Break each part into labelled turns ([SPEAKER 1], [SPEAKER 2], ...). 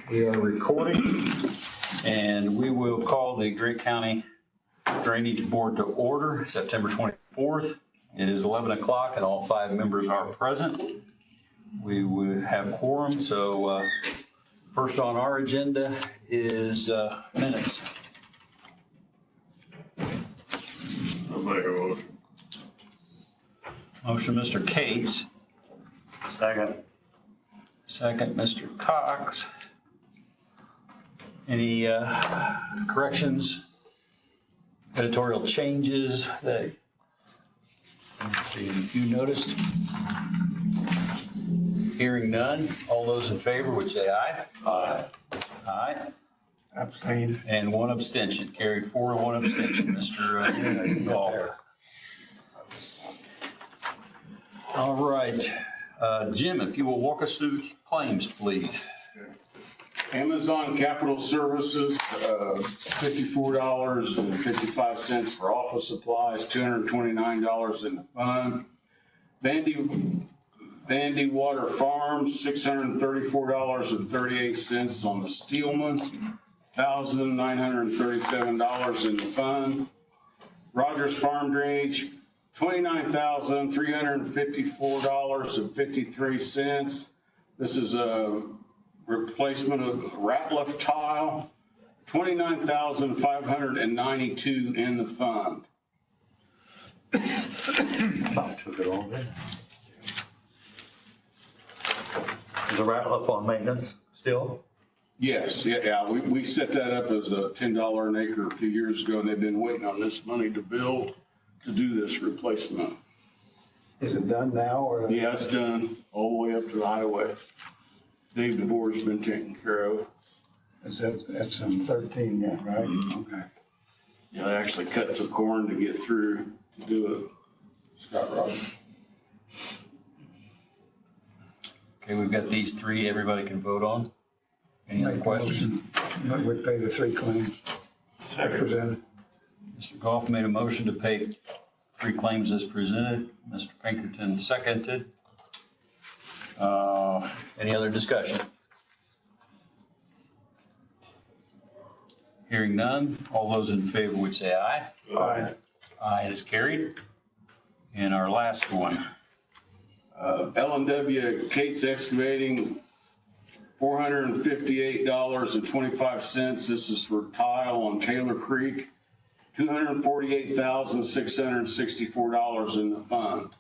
[SPEAKER 1] We are recording, and we will call the Grant County Drainage Board to order, September 24th. It is 11 o'clock and all 5 members are present. We will have quorum, so first on our agenda is minutes.
[SPEAKER 2] I'll make a motion.
[SPEAKER 1] Motion, Mr. Cates.
[SPEAKER 2] Second.
[SPEAKER 1] Second, Mr. Cox. Any corrections, editorial changes that you noticed? Hearing none, all those in favor would say aye.
[SPEAKER 2] Aye.
[SPEAKER 1] Aye.
[SPEAKER 2] Abstain.
[SPEAKER 1] And 1 abstention, carried 4 and 1 abstention, Mr. Golfer. All right, Jim, if you will walk us through claims, please.
[SPEAKER 3] Amazon Capital Services, $54.55 for office supplies, $229 in the fund. Vandy Water Farms, $634.38 on the Steelman, $1,937 in the fund. Rogers Farm Drainage, $29,354.53. This is a replacement of Ratliff tile, $29,592 in the fund.
[SPEAKER 2] About took it all in. Is the rattle up on maintenance still?
[SPEAKER 3] Yes, yeah, we set that up as a $10 an acre a few years ago, and they've been waiting on this money to build to do this replacement.
[SPEAKER 4] Is it done now or?
[SPEAKER 3] Yeah, it's done all the way up to the highway. Dave DeBoer's been taken care of.
[SPEAKER 4] That's on 13 yet, right?
[SPEAKER 3] Mm-hmm.
[SPEAKER 4] Okay.
[SPEAKER 3] Yeah, they actually cut the corn to get through to do it. Scott Rogers.
[SPEAKER 1] Okay, we've got these 3 everybody can vote on. Any other
[SPEAKER 4] Make a
[SPEAKER 1] questions?
[SPEAKER 4] motion. We pay the 3 claims presented.
[SPEAKER 1] Mr. Goff made a motion to pay 3 claims as presented. Mr. Pinkerton seconded. Any other discussion? Hearing none, all those in favor would say aye.
[SPEAKER 4] Aye.
[SPEAKER 1] Aye, it is carried. And our last one.
[SPEAKER 3] L&W Cates Excavating, $458.25. This is for tile on Taylor Creek. $248,664 in the fund.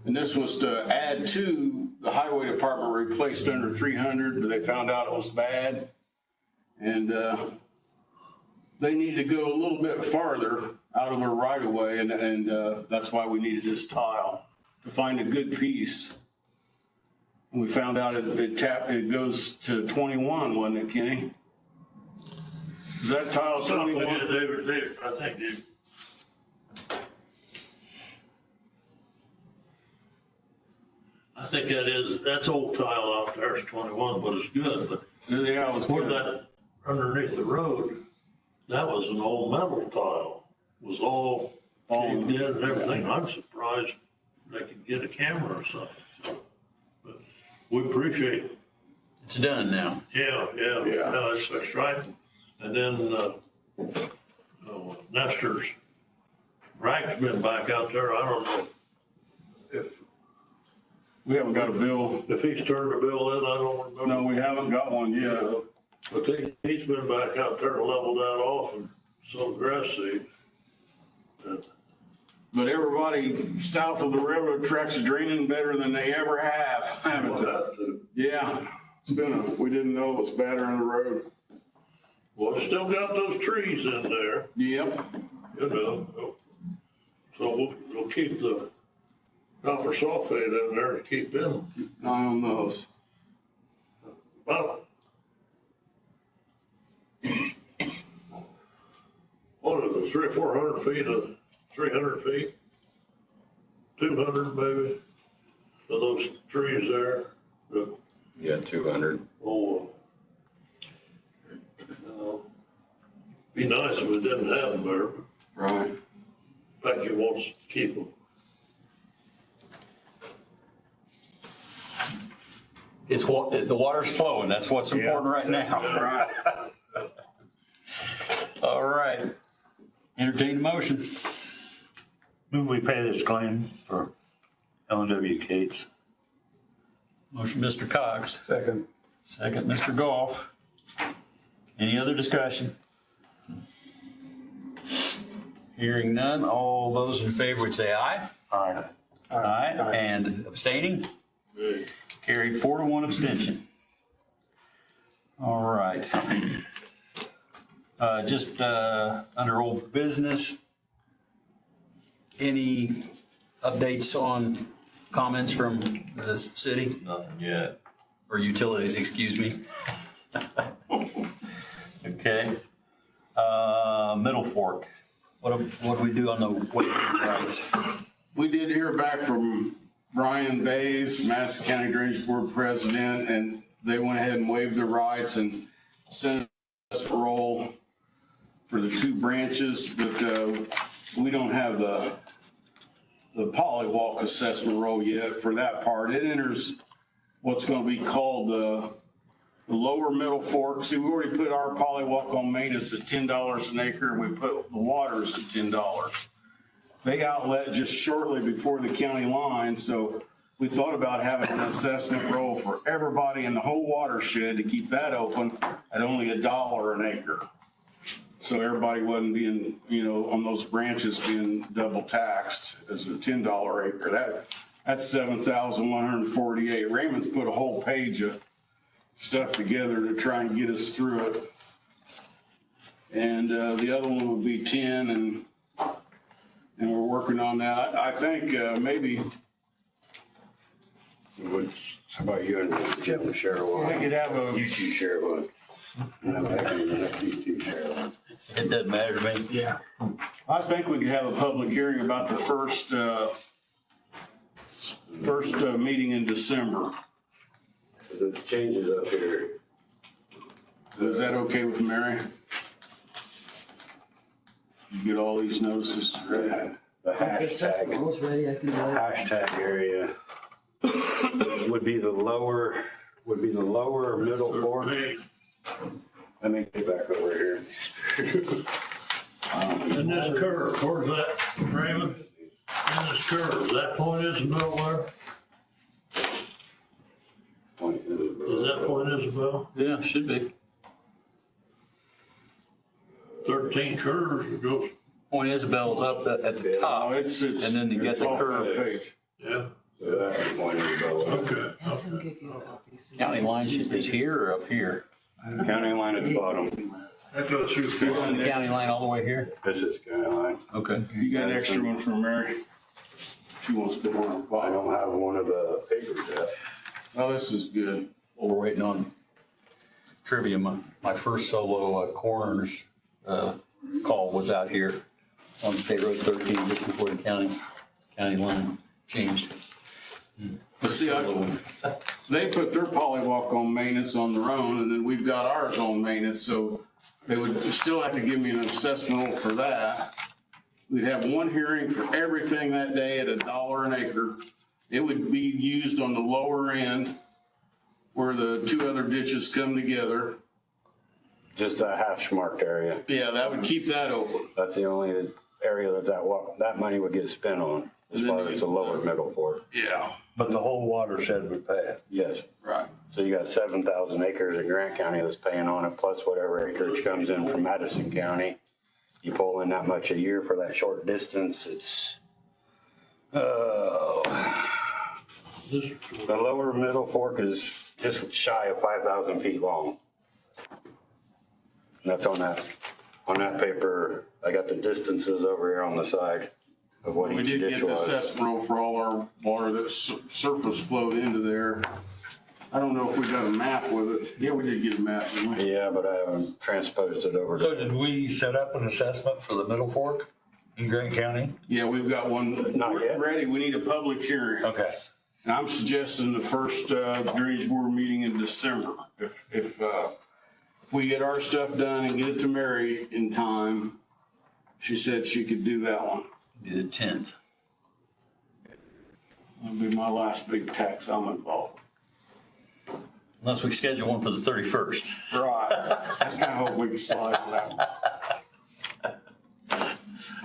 [SPEAKER 3] And this was to add to the highway department replaced under 300, but they found out it was bad. And they need to go a little bit farther out of their right of way, and that's why we needed this tile, to find a good piece. And we found out it goes to 21, wasn't it, Kenny? Is that tile 21?
[SPEAKER 2] I think they. I think that's old tile out there, it's 21, but it's good, but
[SPEAKER 3] Yeah, it was
[SPEAKER 2] where
[SPEAKER 3] good.
[SPEAKER 2] that, underneath the road, that was an old metal tile. It was all caved in and everything. I'm surprised they could get a camera or something. But we appreciate it.
[SPEAKER 1] It's done now.
[SPEAKER 2] Yeah, that's right. And then, Nestor's rack's been back out there. I don't know
[SPEAKER 3] We haven't got a bill.
[SPEAKER 2] if he's turned the bill in, I don't remember.
[SPEAKER 3] No, we haven't got one yet.
[SPEAKER 2] But he's been back out there to level that off and sow grass seed.
[SPEAKER 3] But everybody south of the railroad tracks are draining better than they ever have, haven't they? Yeah, it's been we didn't know it was better on the road.
[SPEAKER 2] Well, it's still got those trees in there,
[SPEAKER 3] Yep.
[SPEAKER 2] you know. So we'll keep the copper sulfate in there to keep them.
[SPEAKER 3] Eye on those.
[SPEAKER 2] Well, what is it, 300 or 400 feet of 300 feet? 200 maybe, of those trees there.
[SPEAKER 5] Yeah, 200.
[SPEAKER 2] Oh, be nice if we didn't have them there.
[SPEAKER 3] Right.
[SPEAKER 2] In fact, he wants to keep them.
[SPEAKER 1] the water's flowing. That's what's important right now.
[SPEAKER 3] Right.
[SPEAKER 1] All right. Entertain the motion.
[SPEAKER 2] Move we pay this claim for L&W Cates.
[SPEAKER 1] Motion, Mr. Cox.
[SPEAKER 4] Second.
[SPEAKER 1] Second, Mr. Goff. Any other discussion? Hearing none, all those in favor would say aye.
[SPEAKER 2] Aye.
[SPEAKER 1] Aye. And abstaining? Carried 4-1 abstention. All right. Just under old business, any updates on comments from the city?
[SPEAKER 5] Nothing yet.
[SPEAKER 1] Or utilities, excuse me. Okay. Middle Fork. What do we do on the waiver rights?
[SPEAKER 3] We did hear back from Brian Bays, Madison County Drainage Board President, and they went ahead and waived the rights and sent us a roll for the 2 branches, but we don't have the polywalk assessment roll yet for that part. It enters what's going to be called the lower Middle Fork. See, we already put our polywalk on maintenance at $10 an acre, and we put the waters at $10. They outlet just shortly before the county line, so we thought about having an assessment roll for everybody in the whole watershed to keep that open at only $1 an acre. So everybody wasn't being, on those branches being double taxed as a $10 acre. That's 7,148. Raymond's put a whole page of stuff together to try and get us through it. And the other one would be 10, and we're working on that. I think maybe
[SPEAKER 5] How about you and Jim share one?
[SPEAKER 3] we could have a,
[SPEAKER 5] You two share one. No, I can let you two share one.
[SPEAKER 1] It doesn't matter to me.
[SPEAKER 4] Yeah.
[SPEAKER 3] I think we could have a public hearing about the first meeting in December.
[SPEAKER 5] The changes up here.
[SPEAKER 3] Is that okay with Mary? You get all these notices ready?
[SPEAKER 5] The
[SPEAKER 6] Okay,
[SPEAKER 5] hashtag,
[SPEAKER 6] all's ready, I can go.
[SPEAKER 5] hashtag area would be the lower Middle Fork. Let me get back over here.
[SPEAKER 2] And this curve, where's that, Raymond? And this curve, that point is nowhere? Is that Point Isabel?
[SPEAKER 1] Yeah, should be.
[SPEAKER 2] 13 curves, it goes,
[SPEAKER 1] Point Isabel's up at the
[SPEAKER 3] Oh,
[SPEAKER 1] top.
[SPEAKER 3] it's.
[SPEAKER 1] And then you get
[SPEAKER 3] it's
[SPEAKER 1] the
[SPEAKER 3] off
[SPEAKER 1] curve.
[SPEAKER 3] page.
[SPEAKER 2] yeah,
[SPEAKER 5] So that's Point Isabel.
[SPEAKER 2] okay.
[SPEAKER 6] I can give you copies.
[SPEAKER 1] County line is here or up here?
[SPEAKER 5] County line at the bottom.
[SPEAKER 2] That goes through
[SPEAKER 1] This is
[SPEAKER 2] Philly.
[SPEAKER 1] the county line all the way here?
[SPEAKER 5] This is county line.
[SPEAKER 1] Okay.
[SPEAKER 3] You got an extra one from Mary? She wants to put one on
[SPEAKER 5] I
[SPEAKER 3] file.
[SPEAKER 5] don't have one of the papers yet.
[SPEAKER 3] Oh, this is good.
[SPEAKER 1] Well, we're waiting on trivia. My first solo coroner's call was out here on State Road 13, just before the county line changed.
[SPEAKER 3] But see,
[SPEAKER 1] Solo one.
[SPEAKER 3] they put their polywalk on maintenance on their own, and then we've got ours on maintenance, so they would still have to give me an assessment roll for that. We'd have one hearing for everything that day at $1 an acre. It would be used on the lower end where the 2 other ditches come together.
[SPEAKER 5] Just that hash marked area.
[SPEAKER 3] Yeah, that would keep that open.
[SPEAKER 5] That's the only area that money would get spent on, as
[SPEAKER 3] And then
[SPEAKER 5] far
[SPEAKER 3] you
[SPEAKER 5] as the lower Middle Fork.
[SPEAKER 3] Yeah,
[SPEAKER 2] But the whole watershed would pay it.
[SPEAKER 5] Yes.
[SPEAKER 3] right.
[SPEAKER 5] So you got 7,000 acres in Grant County that's paying on it, plus whatever acreage comes in from Madison County. You pull in that much a year for that short distance, it's, the lower Middle Fork is just shy of 5,000 feet long. And that's on that paper. I got the distances over here on the side of what
[SPEAKER 3] We
[SPEAKER 5] each
[SPEAKER 3] did
[SPEAKER 5] ditch
[SPEAKER 3] get the
[SPEAKER 5] was.
[SPEAKER 3] assessment roll for all our water that's surface flowed into there. I don't know if we got a map with it. Yeah, we did get a map, didn't we?
[SPEAKER 5] Yeah, but I haven't transposed it over
[SPEAKER 2] So
[SPEAKER 5] to,
[SPEAKER 2] did we set up an assessment for the Middle Fork in Grant County?
[SPEAKER 3] Yeah, we've got one
[SPEAKER 5] Not yet.
[SPEAKER 3] ready. We need a public hearing.
[SPEAKER 2] Okay.
[SPEAKER 3] And I'm suggesting the first drainage board meeting in December. If we get our stuff done and get it to Mary in time, she said she could do that one.
[SPEAKER 1] Be the 10th.
[SPEAKER 3] That'll be my last big tax I'm involved.
[SPEAKER 1] Unless we schedule one for the 31st.
[SPEAKER 3] Right. I kind of hope we can slide on that.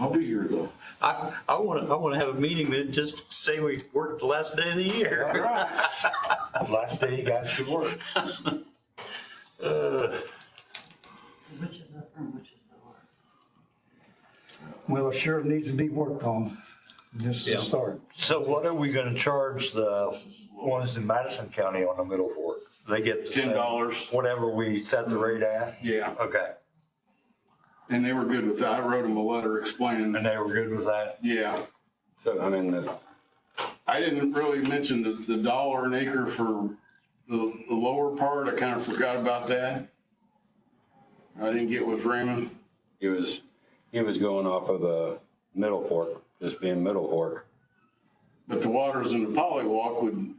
[SPEAKER 3] I'll be here though.
[SPEAKER 1] I want to have a meeting that just say we worked the last day of the year.
[SPEAKER 4] Last day you guys should work.
[SPEAKER 6] Which is upper and which is lower?
[SPEAKER 4] Well, it sure needs to be worked on. This is
[SPEAKER 1] Yeah.
[SPEAKER 4] a start.
[SPEAKER 7] So what are we gonna charge the ones in Madison County on the Middle Fork? They get the same-
[SPEAKER 3] $10.
[SPEAKER 7] Whatever we set the rate at?
[SPEAKER 3] Yeah.
[SPEAKER 7] Okay,
[SPEAKER 3] And they were good with that. I wrote them a letter explaining
[SPEAKER 7] and they were good with that?
[SPEAKER 3] Yeah.
[SPEAKER 5] So, I mean,
[SPEAKER 3] I didn't really mention the dollar an acre for the lower part. I kind of forgot about that. I didn't get with Raymond.
[SPEAKER 5] he was going off of the Middle Fork, just being Middle Fork.
[SPEAKER 3] But the Waters and the Polywalk would,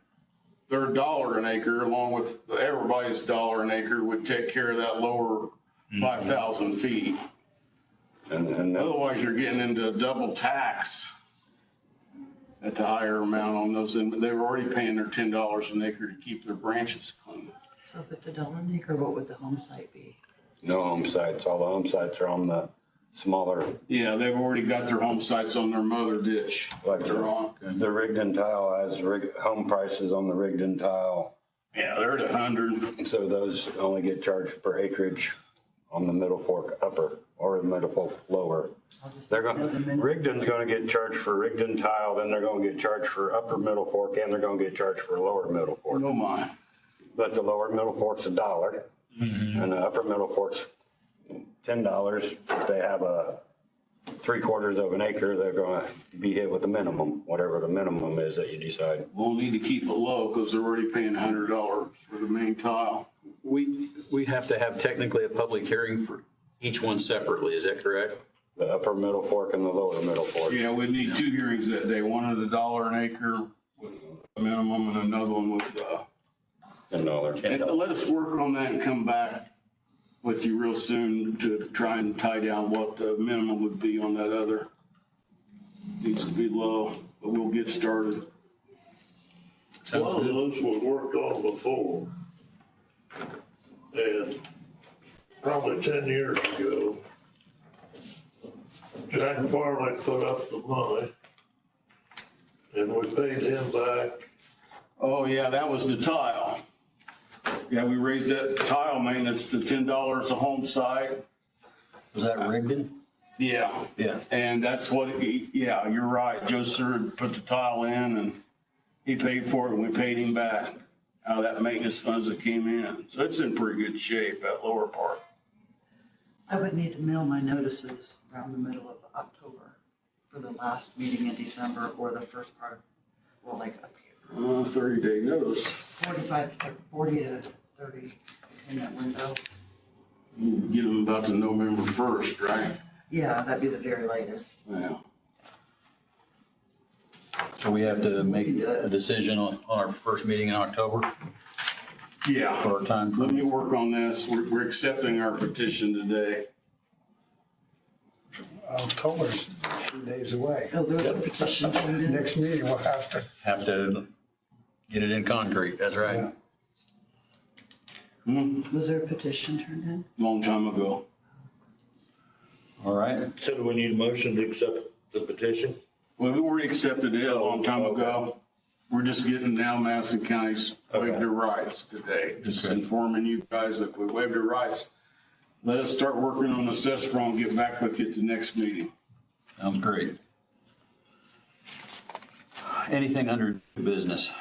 [SPEAKER 3] their $1 an acre along with everybody's $1 an acre would take care of that lower 5,000 feet.
[SPEAKER 5] And
[SPEAKER 3] Otherwise, you're getting into a double tax at the higher amount on those. And they were already paying their $10 an acre to keep their branches clean.
[SPEAKER 6] So if it's $1 an acre, what would the home site be?
[SPEAKER 5] no home sites, all the home sites are on the smaller,
[SPEAKER 3] Yeah, they've already got their home sites on their mother ditch.
[SPEAKER 5] like
[SPEAKER 3] They're on.
[SPEAKER 5] the Rigdon tile has home prices on the Rigdon tile.
[SPEAKER 3] Yeah, they're at 100.
[SPEAKER 5] So those only get charged per acreage on the Middle Fork upper or the Middle Fork lower.
[SPEAKER 6] I'll just
[SPEAKER 5] They're
[SPEAKER 6] know
[SPEAKER 5] going,
[SPEAKER 6] the minimum.
[SPEAKER 5] Rigdon's going to get charged for Rigdon tile, then they're going to get charged for upper Middle Fork, and they're going to get charged for lower Middle Fork.
[SPEAKER 3] Oh my.
[SPEAKER 5] But the lower Middle Fork's $1, and the upper Middle Fork's $10. If they have a 3/4 of an acre, they're going to be hit with the minimum, whatever the minimum is that you decide.
[SPEAKER 3] We'll need to keep it low because they're already paying $100 for the main tile.
[SPEAKER 1] We have to have technically a public hearing for each one separately, is that correct?
[SPEAKER 5] The upper Middle Fork and the lower Middle Fork.
[SPEAKER 3] Yeah, we'd need 2 hearings that day. One at $1 an acre with a minimum and another one with,
[SPEAKER 5] $10.
[SPEAKER 3] and let us work on that and come back with you real soon to try and tie down what the minimum would be on that other. Needs to be low, but we'll get started.
[SPEAKER 2] One of those was worked on before. And probably 10 years ago, Jack Farley put up the money and we paid him back.
[SPEAKER 3] Oh, yeah, that was the tile. Yeah, we raised that tile maintenance to $10 a home site.
[SPEAKER 1] Was that Rigdon?
[SPEAKER 3] Yeah.
[SPEAKER 1] Yeah.
[SPEAKER 3] And that's what, yeah, you're right. Joe Sir put the tile in and he paid for it and we paid him back out of that maintenance funds that came in. So it's in pretty good shape, that lower part.
[SPEAKER 6] I would need to mail my notices around the middle of October for the last meeting in December or the first part of, well, like up here.
[SPEAKER 3] 30-day notice.
[SPEAKER 6] 40 to 30 in that window.
[SPEAKER 3] You get them about to November 1st, right?
[SPEAKER 6] Yeah, that'd be the very latest.
[SPEAKER 3] Yeah.
[SPEAKER 1] So we have to make a decision on our first meeting in October
[SPEAKER 3] Yeah.
[SPEAKER 1] for our time.
[SPEAKER 3] Let me work on this. We're accepting our petition today.
[SPEAKER 4] October's a few days away.
[SPEAKER 6] Oh, there's a petition turned in.
[SPEAKER 4] Next meeting, we'll have to.
[SPEAKER 1] Have to get it in concrete, that's right.
[SPEAKER 6] Was there a petition turned in?
[SPEAKER 3] Long time ago.
[SPEAKER 1] All right,
[SPEAKER 7] So do we need a motion to accept the petition?
[SPEAKER 3] Well, we already accepted it a long time ago. We're just getting now Madison County's waived their rights today. Just
[SPEAKER 1] Okay.
[SPEAKER 3] informing you guys that we waived their rights. Let us start working on the CESPRO and get back with you at the next meeting.
[SPEAKER 1] sounds great. Anything under new business?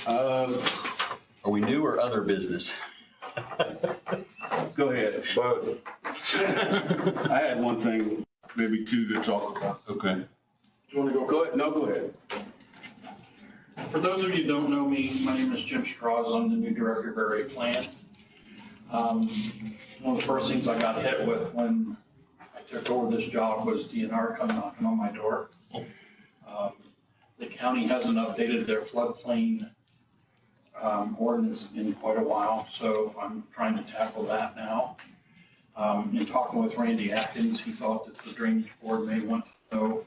[SPEAKER 3] Uh,
[SPEAKER 1] Are we new or other business?
[SPEAKER 3] Go ahead.
[SPEAKER 5] Both.
[SPEAKER 3] I had one thing, maybe two to talk about.
[SPEAKER 1] Okay.
[SPEAKER 3] Do you want to go? Go ahead. No, go ahead.
[SPEAKER 8] For those of you who don't know me, my name is Jim Strauss. I'm the new director of Area Plan. One of the first things I got hit with when I took over this job was DNR come knocking on my door. The county hasn't updated their floodplain ordinance in quite a while, so I'm trying to tackle that now. In talking with Randy Atkins, he thought that the Drainage Board may want to know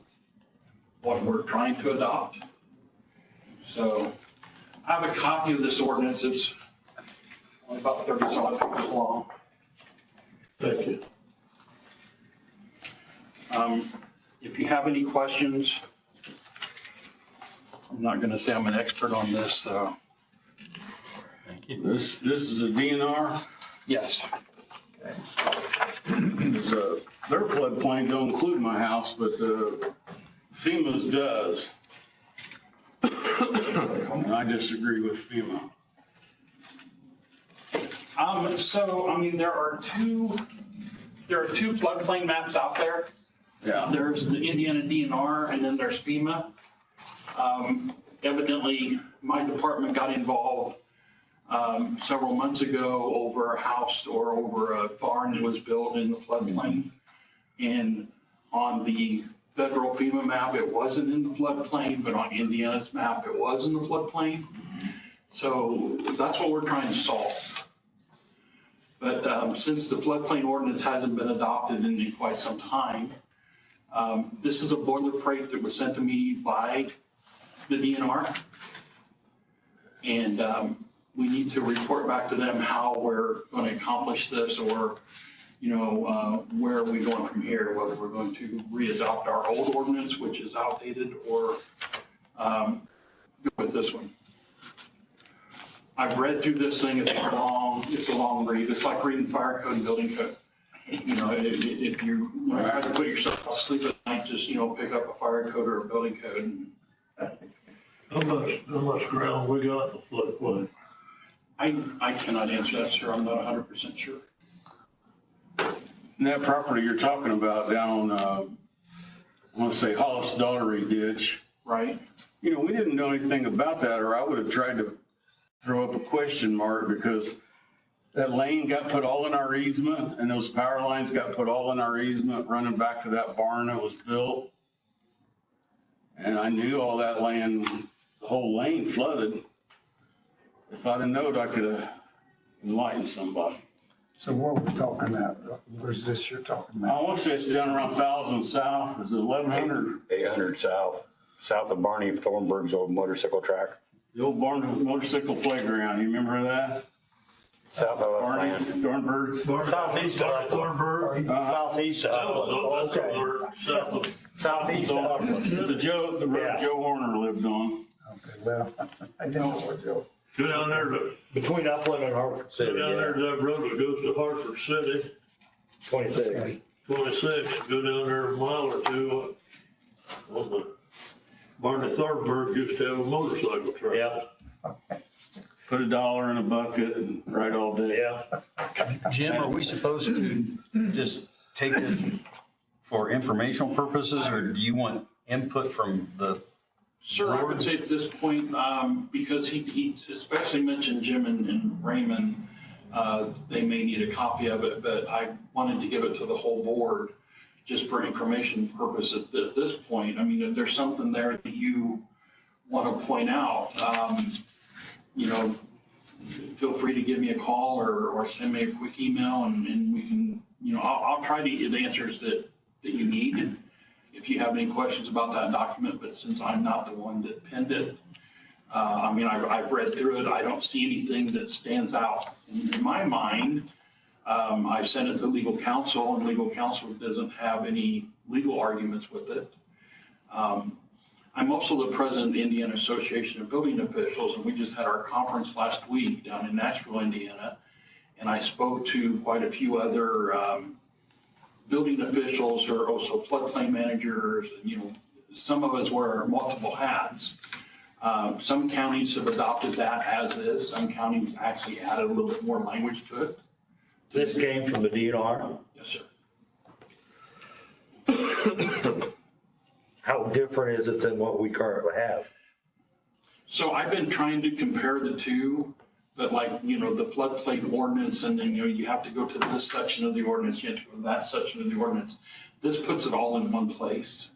[SPEAKER 8] what we're trying to adopt. So I have a copy of this ordinance. It's only about 30-some pages long.
[SPEAKER 2] Thank you.
[SPEAKER 8] If you have any questions, I'm not going to say I'm an expert on this, so.
[SPEAKER 1] Thank you.
[SPEAKER 3] This is a DNR.
[SPEAKER 8] Yes.
[SPEAKER 3] Their floodplain don't include my house, but FEMA's does. And I disagree with FEMA.
[SPEAKER 8] So, I mean, there are two floodplain maps out there.
[SPEAKER 3] Yeah.
[SPEAKER 8] There's the Indiana DNR and then there's FEMA. Evidently, my department got involved several months ago over a house or over a barn that was built in the floodplain. And on the federal FEMA map, it wasn't in the floodplain, but on Indiana's map, it was in the floodplain. So that's what we're trying to solve. But since the floodplain ordinance hasn't been adopted in quite some time, this is a boilerplate that was sent to me by the DNR. And we need to report back to them how we're going to accomplish this, or, you know, where are we going from here, whether we're going to readopt our old ordinance, which is outdated, or go with this one. I've read through this thing. It's a long read. It's like reading fire code and building code. You know, if you try to put yourself to sleep at night, just, you know, pick up a fire code or a building code.
[SPEAKER 2] How much ground we got in the floodplain?
[SPEAKER 8] I cannot answer that, sir. I'm not 100% sure.
[SPEAKER 3] And that property you're talking about down on, I want to say Hollis Daughtery Ditch,
[SPEAKER 8] Right?
[SPEAKER 3] you know, we didn't know anything about that, or I would have tried to throw up a question mark, because that lane got put all in our easement and those power lines got put all in our easement running back to that barn that was built. And I knew all that land, the whole lane flooded. If I'd have known, I could have enlightened somebody.
[SPEAKER 4] So what are we talking about? Where's this you're talking
[SPEAKER 3] I
[SPEAKER 4] about?
[SPEAKER 3] want to say it's down around 1,000 south, is it 1,100?
[SPEAKER 5] 800 south of Barney Thornburg's old motorcycle track,
[SPEAKER 3] The old barn motorcycle playground, you remember that?
[SPEAKER 5] south of
[SPEAKER 3] Barney
[SPEAKER 5] Land.
[SPEAKER 3] Thornburg's?
[SPEAKER 7] Southeast of
[SPEAKER 2] Thornburg?
[SPEAKER 7] Southeast
[SPEAKER 2] That
[SPEAKER 7] of,
[SPEAKER 2] was, that's
[SPEAKER 7] okay.
[SPEAKER 2] over south of.
[SPEAKER 7] Southeast of.
[SPEAKER 3] The road
[SPEAKER 7] Yeah.
[SPEAKER 3] Joe Horner lived on.
[SPEAKER 4] Okay, well, I didn't know what Joe.
[SPEAKER 2] Go down there to,
[SPEAKER 7] Between Upland and Hartford
[SPEAKER 2] go
[SPEAKER 7] City,
[SPEAKER 2] down there
[SPEAKER 7] yeah.
[SPEAKER 2] to that road that goes to Hartford City,
[SPEAKER 7] 26.
[SPEAKER 2] 26, go down there a mile or two. On the, Barney Thornburg used to have a motorcycle track.
[SPEAKER 7] Yeah,
[SPEAKER 3] Put $1 in a bucket and ride all day.
[SPEAKER 7] yeah.
[SPEAKER 1] Jim, are we supposed to just take this for informational purposes, or do you want input from the?
[SPEAKER 8] Sir, I would say at this point, because he especially mentioned Jim and Raymond, they may need a copy of it, but I wanted to give it to the whole board just for information purposes at this point. I mean, if there's something there that you want to point out, you know, feel free to give me a call or send me a quick email, and we can, you know, I'll try to get the answers that you need if you have any questions about that document. But since I'm not the one that penned it, I mean, I've read through it. I don't see anything that stands out in my mind. I sent it to legal counsel, and legal counsel doesn't have any legal arguments with it. I'm also the president of the Indiana Association of Building Officials, and we just had our conference last week down in Nashville, Indiana. And I spoke to quite a few other building officials who are also floodplain managers. And, you know, some of us wear multiple hats. Some counties have adopted that as is. Some counties actually added a little bit more language to it.
[SPEAKER 7] This came from the DNR.
[SPEAKER 8] Yes, sir.
[SPEAKER 7] How different is it than what we currently have?
[SPEAKER 8] So I've been trying to compare the two, but like, you know, the floodplain ordinance, and then, you know, you have to go to this section of the ordinance, you have to go to that section of the ordinance. This puts it all in one place.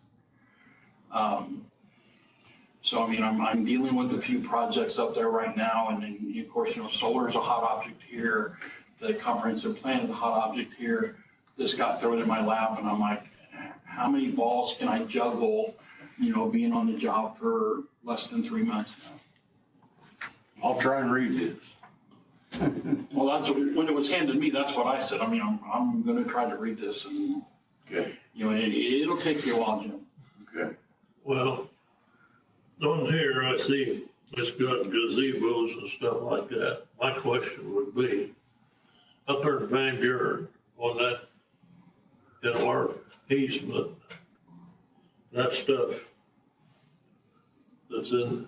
[SPEAKER 8] So, I mean, I'm dealing with a few projects up there right now, and then, of course, you know, solar is a hot object here. The comprehensive plan is a hot object here. This got thrown in my lap, and I'm like, how many balls can I juggle, you know, being on the job for less than 3 months now?
[SPEAKER 3] I'll try and read this.
[SPEAKER 8] Well, that's, when it was handed to me, that's what I said. I mean, I'm gonna try to read this and,
[SPEAKER 3] Okay,
[SPEAKER 8] you know, it'll take you a while, Jim.
[SPEAKER 3] okay.
[SPEAKER 2] Well, on here, I see it's got gazebos and stuff like that. My question would be, up there in Van Buren, on that, in our easement, that stuff that's in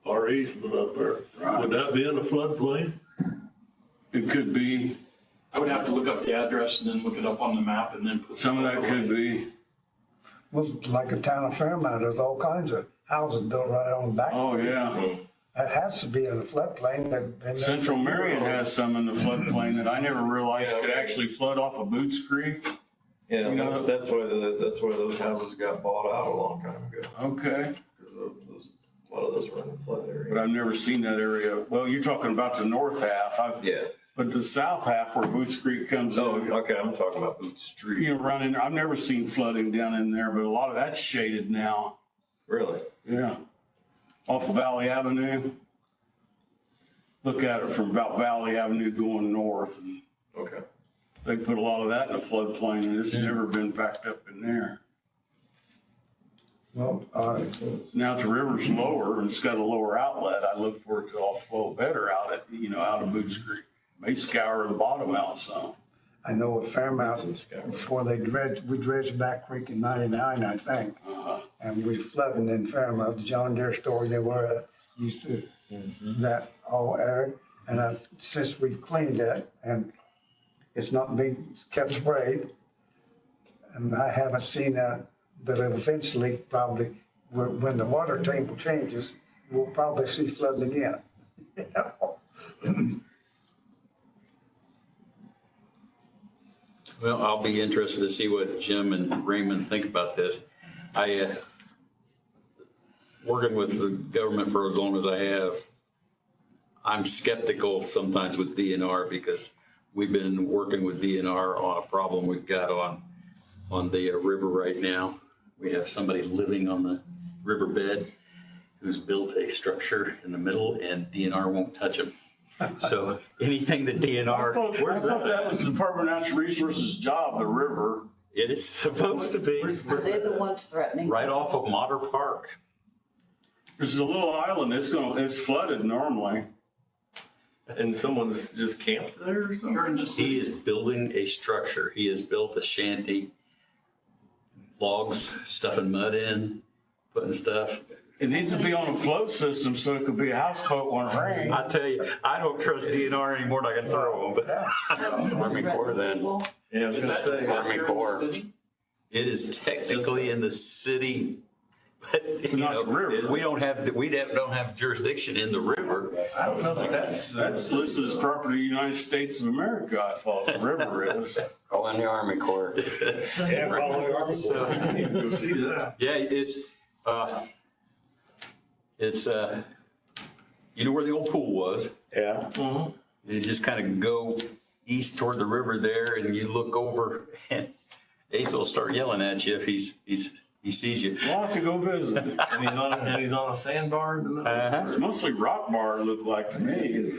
[SPEAKER 2] our easement up there, would that be in a floodplain?
[SPEAKER 3] It could be,
[SPEAKER 8] I would have to look up the address and then look it up on the map and then put.
[SPEAKER 3] some of that could be.
[SPEAKER 4] Well, like the town of Fairmount, there's all kinds of houses built right on the back.
[SPEAKER 3] Oh, yeah.
[SPEAKER 4] That has to be in the floodplain. They've been there
[SPEAKER 3] Central
[SPEAKER 4] for
[SPEAKER 3] Marion
[SPEAKER 4] years.
[SPEAKER 3] has some in the floodplain that I never realized could actually flood off of Boots Creek.
[SPEAKER 9] Yeah,
[SPEAKER 3] You know-
[SPEAKER 9] that's why those houses got bought out a long time ago.
[SPEAKER 3] Okay,
[SPEAKER 9] 'Cause a lot of those were in the flood
[SPEAKER 3] but
[SPEAKER 9] area.
[SPEAKER 3] I've never seen that area. Well, you're talking about the north half.
[SPEAKER 9] Yeah.
[SPEAKER 3] But the south half where Boots Creek comes
[SPEAKER 9] Oh,
[SPEAKER 3] in,
[SPEAKER 9] okay, I'm talking about Booth Street.
[SPEAKER 3] you know, running, I've never seen flooding down in there, but a lot of that's shaded now.
[SPEAKER 9] Really?
[SPEAKER 3] Yeah. Off of Valley Avenue. Look at it from about Valley Avenue going north, and
[SPEAKER 9] Okay.
[SPEAKER 3] they put a lot of that in the floodplain, and it's never been backed up in there.
[SPEAKER 4] Well,
[SPEAKER 3] Now that the river's lower and it's got a lower outlet, I look for it to all flow better out at, you know, out of Boots Creek. May scour the bottom out some.
[SPEAKER 4] I know at Fairmount,
[SPEAKER 9] Some scour.
[SPEAKER 4] before we dredged Back Creek in 99, I think.
[SPEAKER 3] Uh-huh.
[SPEAKER 4] And we flooded in Fairmount, the John Deere store, they were, used to, that all arid. And since we've cleaned that and it's not being kept sprayed, and I haven't seen that, but eventually probably when the water table changes, we'll probably see flooding again.
[SPEAKER 1] Well, I'll be interested to see what Jim and Raymond think about this. Working with the government for as long as I have, I'm skeptical sometimes with DNR because we've been working with DNR on a problem we've got on the river right now. We have somebody living on the riverbed who's built a structure in the middle and DNR won't touch him. So anything that
[SPEAKER 3] I
[SPEAKER 1] DNR,
[SPEAKER 3] thought that was the Department of Natural Resources' job, the river.
[SPEAKER 1] it is supposed to be
[SPEAKER 6] Are they the ones threatening?
[SPEAKER 1] right off of Motter Park.
[SPEAKER 3] There's a little island, it's flooded normally.
[SPEAKER 9] And someone's just camped there or something?
[SPEAKER 8] Here in the
[SPEAKER 1] He
[SPEAKER 8] city,
[SPEAKER 1] is building a structure. He has built a shanty, logs, stuffing mud in, putting stuff.
[SPEAKER 3] It needs to be on a float system so it could be a houseboat when it rains.
[SPEAKER 1] I tell you, I don't trust DNR anymore than I can throw them, but
[SPEAKER 5] Army Corps then.
[SPEAKER 9] Yeah, I was
[SPEAKER 8] is
[SPEAKER 9] gonna
[SPEAKER 8] that
[SPEAKER 9] say.
[SPEAKER 8] here in the
[SPEAKER 5] Corps.
[SPEAKER 8] city?
[SPEAKER 1] it is technically in the city. But, you
[SPEAKER 3] Not
[SPEAKER 1] know,
[SPEAKER 3] the river.
[SPEAKER 1] we don't have jurisdiction in the river.
[SPEAKER 9] I don't know if that's.
[SPEAKER 3] That's listed as property of the United States of America, I thought the river is.
[SPEAKER 5] Call in the Army Corps.
[SPEAKER 7] Yeah, probably are.
[SPEAKER 1] So-
[SPEAKER 9] Go see that.
[SPEAKER 1] Yeah, it's, you know where the old pool was?
[SPEAKER 7] Yeah.
[SPEAKER 1] You just kind of go east toward the river there and you look over and Ace will start yelling at you if he sees you.
[SPEAKER 3] We'll have to go visit.
[SPEAKER 9] And he's on a sandbar in the middle.
[SPEAKER 1] Uh-huh.
[SPEAKER 3] It's mostly rock bar, it looked like to me.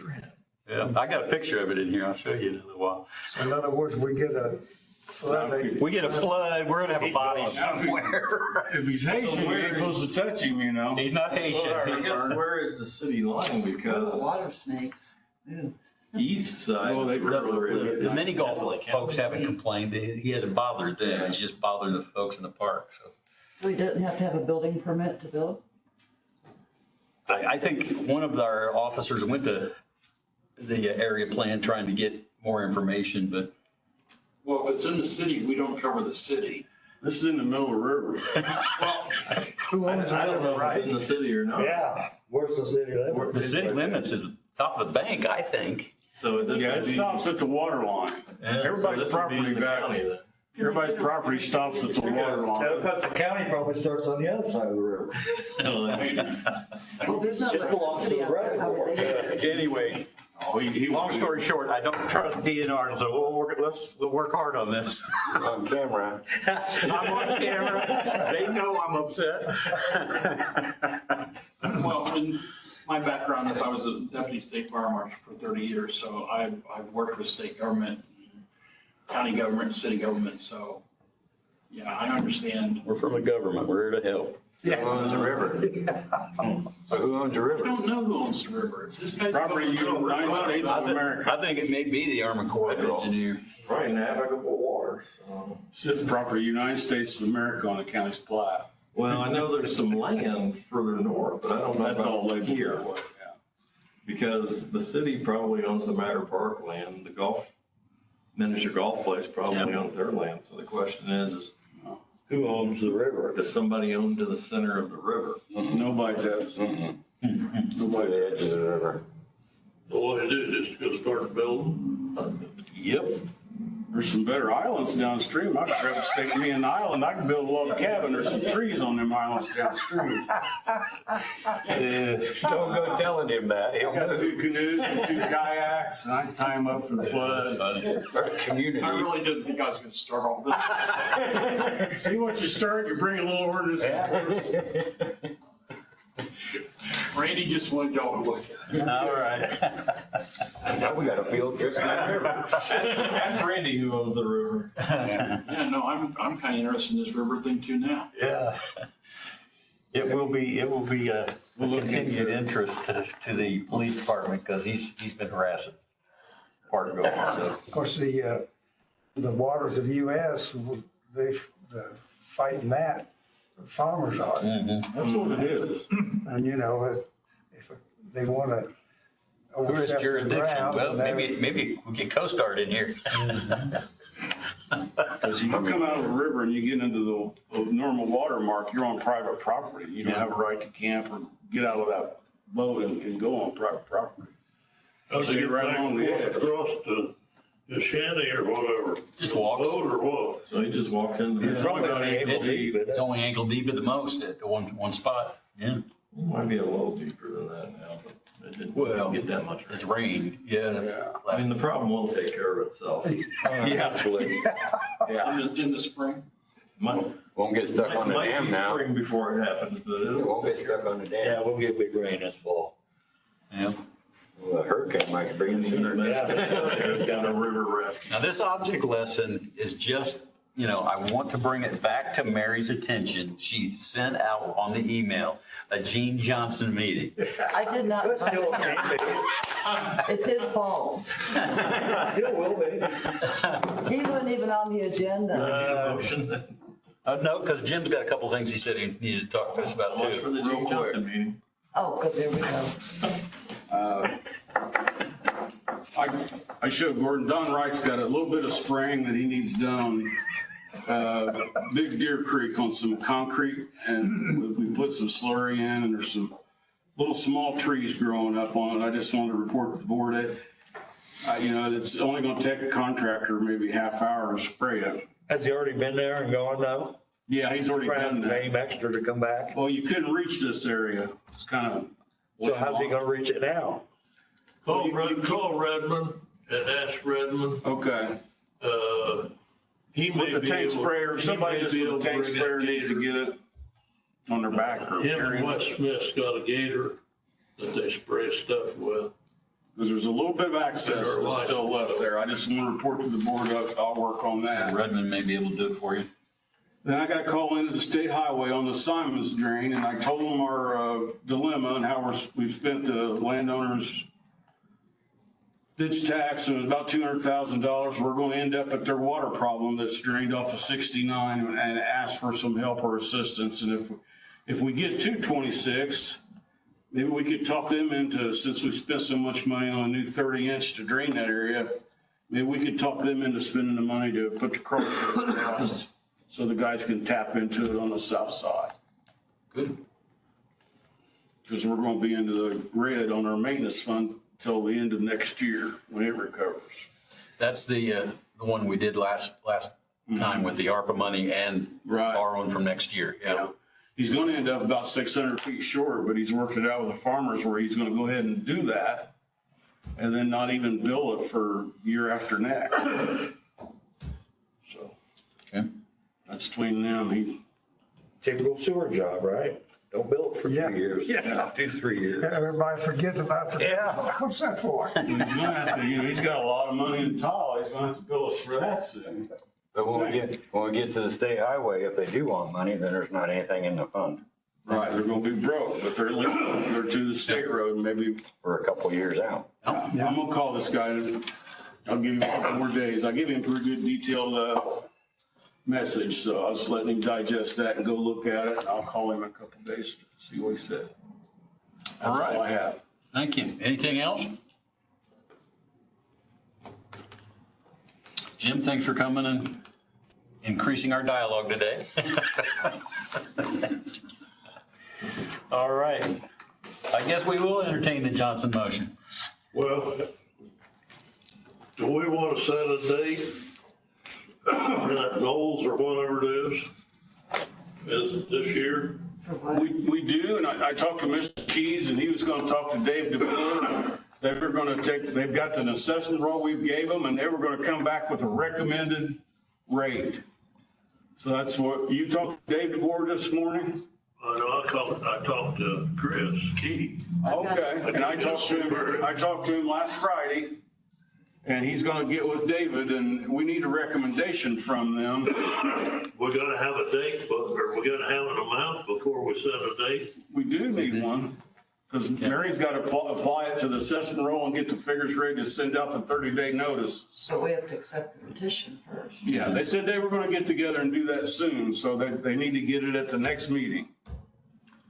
[SPEAKER 1] Yeah, I got a picture of it in here. I'll show you in a little while.
[SPEAKER 4] So in other words, we get a flood,
[SPEAKER 1] We get a flood, we're gonna have a body somewhere.
[SPEAKER 3] If he's Haitian, you ain't supposed to touch him, you know?
[SPEAKER 1] He's not Haitian.
[SPEAKER 9] I
[SPEAKER 1] He's-
[SPEAKER 9] guess where is the city line? Because
[SPEAKER 6] Water snakes.
[SPEAKER 9] east side.
[SPEAKER 3] Well, they-
[SPEAKER 1] The mini golf folks haven't complained. He hasn't bothered them. He's just bothering the folks in the park, so.
[SPEAKER 6] So he doesn't have to have a building permit to build?
[SPEAKER 1] I think one of our officers went to the area plan trying to get more information, but
[SPEAKER 8] Well, if it's in the city, we don't cover the city.
[SPEAKER 3] This is in the middle of the river.
[SPEAKER 4] who owns
[SPEAKER 9] I don't know if
[SPEAKER 4] right?
[SPEAKER 9] it's in the city or not.
[SPEAKER 7] Yeah, where's the city limit?
[SPEAKER 1] the city limits is the top of the bank, I think.
[SPEAKER 9] So this
[SPEAKER 3] Yeah, it
[SPEAKER 9] would be.
[SPEAKER 3] stops at the water line.
[SPEAKER 1] Yeah,
[SPEAKER 9] so
[SPEAKER 3] Everybody's
[SPEAKER 9] this would be in
[SPEAKER 3] property
[SPEAKER 9] the
[SPEAKER 3] back,
[SPEAKER 9] county then.
[SPEAKER 3] everybody's property stops at the water line.
[SPEAKER 7] The county probably starts on the other side of the river.
[SPEAKER 6] Well, there's no
[SPEAKER 7] Just belongs to
[SPEAKER 6] electricity
[SPEAKER 7] the
[SPEAKER 6] out there. How would they?
[SPEAKER 1] Anyway,
[SPEAKER 3] Oh, he
[SPEAKER 1] long story short, I don't trust DNR, so we'll work hard on this.
[SPEAKER 5] On camera.
[SPEAKER 1] I'm on camera. They know I'm upset.
[SPEAKER 8] Well, and My background is I was a deputy state fire marshal for 30 years, so I've worked with state government, county government, city government, so, yeah, I understand.
[SPEAKER 1] We're from the government. We're here to help.
[SPEAKER 5] Who owns the river? So who owns the
[SPEAKER 8] I
[SPEAKER 5] river?
[SPEAKER 8] don't know who owns the river. It's this guy's.
[SPEAKER 3] Property of the United States of America.
[SPEAKER 1] I think it may be the Army Corps of Engineers.
[SPEAKER 9] Right, navigable water, so.
[SPEAKER 3] Says property United States of America on the county's plat.
[SPEAKER 9] Well, I know there's some land further north, but I don't know
[SPEAKER 3] That's all
[SPEAKER 9] about
[SPEAKER 3] labeled
[SPEAKER 9] here.
[SPEAKER 3] that way, yeah.
[SPEAKER 9] Because the city probably owns the Matter Park land, the golf, miniature golf place probably owns their land. So the question is
[SPEAKER 7] Who owns the river?
[SPEAKER 9] does somebody own to the center of the river?
[SPEAKER 3] Nobody does.
[SPEAKER 5] To
[SPEAKER 3] Nobody
[SPEAKER 5] the
[SPEAKER 3] does.
[SPEAKER 5] edge of the river.
[SPEAKER 2] So what they do, just go start building?
[SPEAKER 3] Yep. There's some better islands downstream. I'd grab a stake of me an island. I can build a log cabin. There's some trees on them islands downstream.
[SPEAKER 5] Don't go telling him that.
[SPEAKER 3] I
[SPEAKER 5] He'll
[SPEAKER 3] got
[SPEAKER 5] move.
[SPEAKER 3] 2 canoes and 2 kayaks, and I can tie them up for the flood.
[SPEAKER 5] Start a community.
[SPEAKER 8] I really didn't think I was gonna start all this.
[SPEAKER 3] See what you start, you bring a little ordinance.
[SPEAKER 8] Randy just wanted y'all to look at it.
[SPEAKER 1] All right.
[SPEAKER 5] Now we got a field trip to the river.
[SPEAKER 9] Ask Randy who owns the river.
[SPEAKER 8] Yeah, no, I'm kind of interested in this river thing too now.
[SPEAKER 1] Yeah. It will be a continued interest to the police department because he's been harassing Park Goers, so.
[SPEAKER 4] Of course, the waters of US, they're fighting that, farmers are.
[SPEAKER 1] Mhm.
[SPEAKER 3] That's what it is.
[SPEAKER 4] And you know, if they want to.
[SPEAKER 1] Tourist jurisdiction, well, maybe we get Coast Guard in here.
[SPEAKER 3] Because you come out of the river and you get into the normal water mark, you're on private property. You don't have a right to camp or get out of that boat and go on private property.
[SPEAKER 2] How
[SPEAKER 3] So
[SPEAKER 2] they
[SPEAKER 3] you're
[SPEAKER 2] get
[SPEAKER 3] right
[SPEAKER 2] back
[SPEAKER 3] along
[SPEAKER 2] and
[SPEAKER 3] the
[SPEAKER 2] forth
[SPEAKER 3] edge.
[SPEAKER 2] across the shanty or whatever?
[SPEAKER 1] Just walks.
[SPEAKER 2] Boat or what?
[SPEAKER 9] So he just walks into the.
[SPEAKER 3] It's only about ankle deep.
[SPEAKER 1] It's only ankle deep at the most at the one spot. Yeah.
[SPEAKER 9] Might be a little deeper than that now, but it
[SPEAKER 1] Well,
[SPEAKER 9] didn't get that much.
[SPEAKER 1] It's rained, yeah.
[SPEAKER 3] Yeah.
[SPEAKER 9] I mean, the problem will take care of itself.
[SPEAKER 5] Absolutely.
[SPEAKER 3] Yeah.
[SPEAKER 8] In the spring.
[SPEAKER 9] Might
[SPEAKER 5] Won't get stuck on the
[SPEAKER 9] might
[SPEAKER 5] dam
[SPEAKER 9] be
[SPEAKER 5] now.
[SPEAKER 9] spring before it happens, but
[SPEAKER 5] It
[SPEAKER 9] it'll.
[SPEAKER 5] won't get stuck on the
[SPEAKER 7] Yeah,
[SPEAKER 5] dam.
[SPEAKER 7] we'll get big rain this fall.
[SPEAKER 1] Yeah.
[SPEAKER 5] Well, a hurricane might bring it sooner.
[SPEAKER 9] Down a river rest.
[SPEAKER 1] Now, this object lesson is just, I want to bring it back to Mary's attention. She sent out on the email a Gene Johnson meeting.
[SPEAKER 6] I did not.
[SPEAKER 7] Still
[SPEAKER 6] It's his fault.
[SPEAKER 7] will be.
[SPEAKER 6] He wasn't even on the agenda.
[SPEAKER 9] Motion.
[SPEAKER 1] No, because Jim's got a couple things he said he needed to talk to us about
[SPEAKER 9] Much for
[SPEAKER 1] too.
[SPEAKER 9] the
[SPEAKER 1] real
[SPEAKER 9] Gene
[SPEAKER 1] quick.
[SPEAKER 9] Johnson meeting.
[SPEAKER 6] Oh, good, there we go.
[SPEAKER 3] I showed Gordon, Don Wright's got a little bit of spraying that he needs done on Big Deer Creek on some concrete, and we put some slurry in, and there's some little small trees growing up on it. I just wanted to report to the board that, it's only gonna take a contractor maybe half hour to spray it.
[SPEAKER 7] Has he already been there and gone now?
[SPEAKER 3] Yeah, he's already done
[SPEAKER 7] Pay
[SPEAKER 3] that.
[SPEAKER 7] him extra to come back?
[SPEAKER 3] Well, you couldn't reach this area. It's kind of.
[SPEAKER 7] So how's he gonna reach it now?
[SPEAKER 2] Call Redmond and ask Redmond,
[SPEAKER 3] Okay.
[SPEAKER 2] he may
[SPEAKER 3] With a
[SPEAKER 2] be
[SPEAKER 3] tank
[SPEAKER 2] able.
[SPEAKER 3] sprayer,
[SPEAKER 2] he
[SPEAKER 3] somebody
[SPEAKER 2] may
[SPEAKER 3] just
[SPEAKER 2] be
[SPEAKER 3] with
[SPEAKER 2] able
[SPEAKER 3] a
[SPEAKER 2] to
[SPEAKER 3] tank
[SPEAKER 2] bring
[SPEAKER 3] sprayer
[SPEAKER 2] that
[SPEAKER 3] needs to
[SPEAKER 2] gator.
[SPEAKER 3] get it on their back or
[SPEAKER 2] Him
[SPEAKER 3] carry
[SPEAKER 2] and
[SPEAKER 3] it.
[SPEAKER 2] Wes Smith's got a gator that they spray stuff with.
[SPEAKER 3] Because there's a little bit of access
[SPEAKER 2] Or
[SPEAKER 3] that's still left there. I just want to report to the board, I'll work on that.
[SPEAKER 1] Redmond may be able to do it for you.
[SPEAKER 3] Then I got called into the state highway on the Simons drain, and I told them our dilemma and how we've spent the landowners' ditch tax, and it was about $200,000. We're going to end up at their water problem that's drained off of 69 and ask for some help or assistance. And if we get to 26, maybe we could talk them into, since we spent so much money on a new 30-inch to drain that area, maybe we could talk them into spending the money to put the cross across so the guys can tap into it on the south side.
[SPEAKER 1] Good.
[SPEAKER 3] Because we're going to be into the red on our maintenance fund till the end of next year when it recovers.
[SPEAKER 1] That's the one we did last time with the ARPA money and
[SPEAKER 3] Right.
[SPEAKER 1] borrowing from next year. Yeah.
[SPEAKER 3] He's going to end up about 600 feet short, but he's worked it out with the farmers where he's going to go ahead and do that and then not even bill it for year after next. So
[SPEAKER 1] Okay.
[SPEAKER 3] that's between them.
[SPEAKER 7] Typical sewer job, right? Don't bill it for
[SPEAKER 4] Yeah.
[SPEAKER 7] 2 years.
[SPEAKER 4] Yeah.
[SPEAKER 7] 3 years.
[SPEAKER 4] Everybody forgets about the.
[SPEAKER 7] Yeah.
[SPEAKER 4] What's that for?
[SPEAKER 3] He's gonna have to, he's got a lot of money in tile, he's gonna have to bill us for that soon.
[SPEAKER 5] But when we get to the state highway, if they do want money, then there's not anything in the fund
[SPEAKER 3] Right, they're gonna be broke, but they're at least, they're to the state road, maybe.
[SPEAKER 5] for a couple years out.
[SPEAKER 3] I'm gonna call this guy, I'll give him a couple more days, I'll give him a pretty good detailed, message, so I was letting him digest that and go look at it, and I'll call him in a couple days to see what he said. That's all I have.
[SPEAKER 1] Thank you. Anything else? Jim, thanks for coming and increasing our dialogue today. All right. I guess we will entertain the Johnson motion.
[SPEAKER 2] Well, do we want to set a date? At Knowles or whatever it is it this year?
[SPEAKER 6] For what?
[SPEAKER 3] We do, and I talked to Mr. Keys, and he was gonna talk to Dave DeBoer. They were gonna they've got an assessment roll we gave them, and they were gonna come back with a recommended rate. So that's what, you talked to Dave DeBoer this morning?
[SPEAKER 2] I know, I talked to Chris Key.
[SPEAKER 3] Okay, and I talked to him last Friday, and he's gonna get with David, and we need a recommendation from them.
[SPEAKER 2] We gotta have a date, or we gotta have an amount before we set a date.
[SPEAKER 3] We do need one, because Mary's gotta apply it to the assessment roll and get the figures ready to send out the 30-day notice.
[SPEAKER 6] So we have to accept the petition first.
[SPEAKER 3] Yeah, they said they were gonna get together and do that soon, so they need to get it at the next meeting.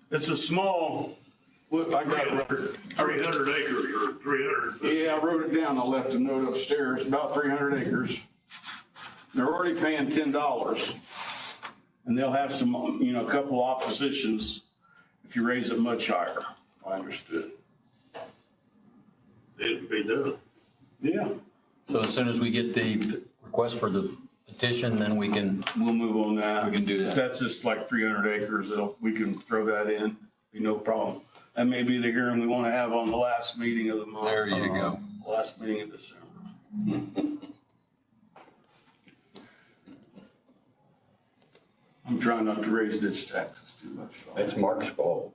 [SPEAKER 3] It's a small, what, I got,
[SPEAKER 2] 300 acres or 300.
[SPEAKER 3] yeah, I wrote it down, I left a note upstairs, about 300 acres. They're already paying $10, and they'll have some, a couple oppositions if you raise it much higher, I understood.
[SPEAKER 2] It'd be done.
[SPEAKER 3] Yeah.
[SPEAKER 1] So as soon as we get the request for the petition, then we can
[SPEAKER 3] We'll move on that.
[SPEAKER 1] We can do that.
[SPEAKER 3] That's just like 300 acres, we can throw that in, be no problem. That may be the hearing we want to have on the last meeting of the month.
[SPEAKER 1] There you go.
[SPEAKER 3] Last meeting of December. I'm trying not to raise ditch taxes too much.
[SPEAKER 5] It's Mark's fault.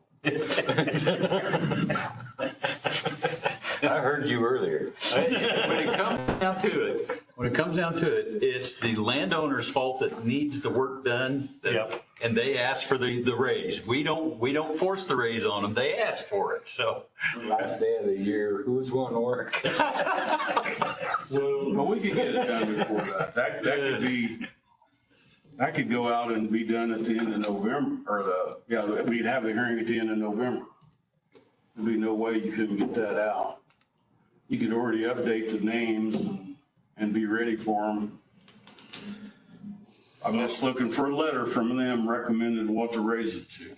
[SPEAKER 5] I heard you earlier.
[SPEAKER 1] When it comes down to it, it's the landowner's fault that needs the work done.
[SPEAKER 7] Yep.
[SPEAKER 1] And they ask for the raise. We don't force the raise on them. They ask for it, so.
[SPEAKER 5] Last day of the year, who's going to work?
[SPEAKER 3] Well, we could get it done before that. That could go out and be done at the end of November, we'd have the hearing at the end of November. There'd be no way you couldn't get that out. You could already update the names and be ready for them. I'm just looking for a letter from them recommending what to raise it to.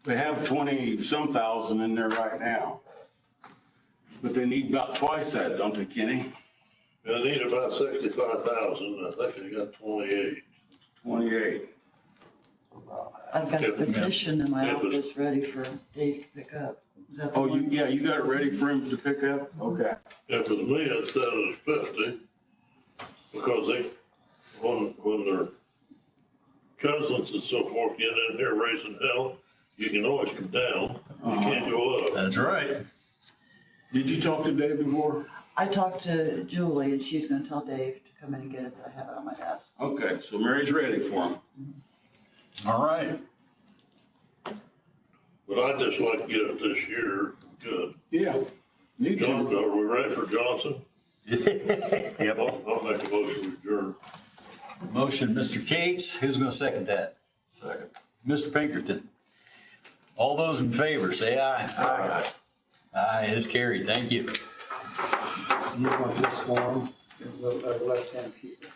[SPEAKER 3] They have 20-some thousand in there right now. But they need about twice that, don't they, Kenny?
[SPEAKER 2] I need about 65,000. I think I got 28.
[SPEAKER 3] 28.
[SPEAKER 6] I've got the petition in my office ready for Dave to pick up. Is that the
[SPEAKER 3] Oh,
[SPEAKER 6] one?
[SPEAKER 3] you got it ready for him to pick up? Okay.
[SPEAKER 2] If it was me, I'd set it as 50. Because when their cousins and so forth get in here raising hell, you can always come down. You can't go up.
[SPEAKER 1] That's right.
[SPEAKER 3] Did you talk to Dave before?
[SPEAKER 6] I talked to Julie and she's gonna tell Dave to come in and get it, that I have it on my desk.
[SPEAKER 3] Okay, so Mary's ready for him.
[SPEAKER 1] All right.
[SPEAKER 2] But I'd just like to get it this year. Good.
[SPEAKER 3] Yeah. Need
[SPEAKER 2] John,
[SPEAKER 3] to.
[SPEAKER 2] are we ready for Johnson?
[SPEAKER 7] Yep.
[SPEAKER 2] I'll make a motion to adjourn.
[SPEAKER 1] Motion, Mr. Cates. Who's going to second that?
[SPEAKER 9] Second.
[SPEAKER 1] Mr. Pinkerton. All those in favor, say aye.
[SPEAKER 3] Aye.
[SPEAKER 1] Aye, it is carried. Thank you.
[SPEAKER 4] You want this form, left-hand keep it.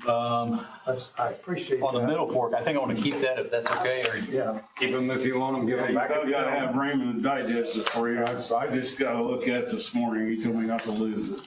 [SPEAKER 4] I appreciate that.
[SPEAKER 1] On the Middle Fork, I think I want to keep that if that's okay, or
[SPEAKER 4] Yeah.
[SPEAKER 5] Keep them if you want them, give
[SPEAKER 3] Yeah,
[SPEAKER 5] them
[SPEAKER 3] you
[SPEAKER 5] back.
[SPEAKER 3] gotta have Raymond digest it for you. I just gotta look at it this morning. He told me not to lose it.